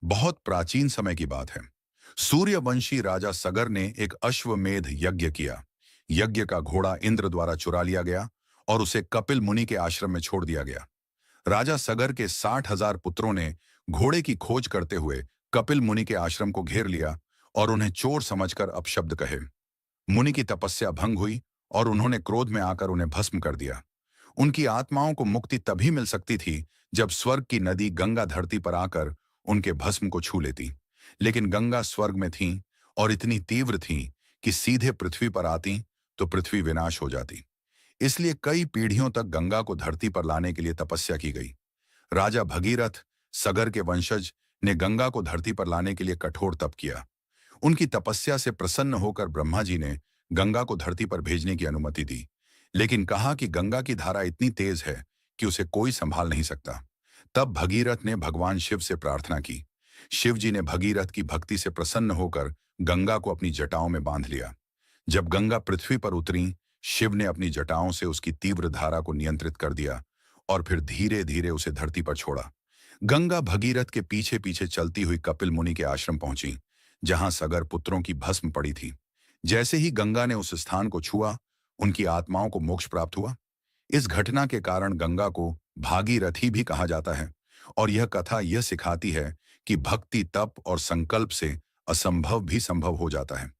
बहुत प्राचीन समय की बात है। सूर्यवंशी राजा सगर ने एक अश्वमेध यज्ञ किया। यज्ञ का घोड़ा इंद्र द्वारा चुरा लिया गया और उसे कपिल मुनि के आश्रम में छोड़ दिया गया। राजा सगर के 60,000 पुत्रों ने घोड़े की खोज करते हुए कपिल मुनि के आश्रम को घेर लिया और उन्हें चोर समझकर अपशब्द कहे। मुनि की तपस्या भंग हुई और उन्होंने क्रोध में आकर उन्हें भस्म कर दिया। उनकी आत्माओं को मुक्ति तभी मिल सकती थी जब स्वर्ग की नदी गंगा धरती पर आकर उनके भस्म को छू लेती। लेकिन गंगा स्वर्ग में थी और इतनी तीव्र थी कि सीधे पृथ्वी पर आती तो पृथ्वी विनाश हो जाती। इसलिए कई पीढ़ियों तक गंगा को धरती पर लाने के लिए तपस्या की गई। राजा भगीरथ, सगर के वंशज, ने गंगा को धरती पर लाने के लिए कठोर तप किया। उनकी तपस्या से प्रसन्न होकर ब्रह्मा जी ने गंगा को धरती पर भेजने की अनुमति दी, लेकिन कहा कि गंगा की धारा इतनी तेज है कि उसे कोई संभाल नहीं सकता। तब भगीरथ ने भगवान शिव से प्रार्थना की। शिव जी ने भगीरथ की भक्ति से प्रसन्न होकर गंगा को अपनी जटाओं में बांध लिया। जब गंगा पृथ्वी पर उतरी, शिव ने अपनी जटाओं से उसकी तीव्र धारा को नियंत्रित कर दिया और फिर धीरे धीरे उसे धरती पर छोड़ा। गंगा भगीरथ के पीछे पीछे चलती हुई कपिल मुनि के आश्रम पहुंची, जहां सगर पुत्रों की भस्म पड़ी थी। जैसे ही गंगा ने उस स्थान को छुआ, उनकी आत्माओं को मोक्ष प्राप्त हुआ। इस घटना के कारण गंगा को भागीरथी भी कहा जाता है और यह कथा यह सिखाती है कि भक्ति, तप और संकल्प से असंभव भी संभव हो जाता है।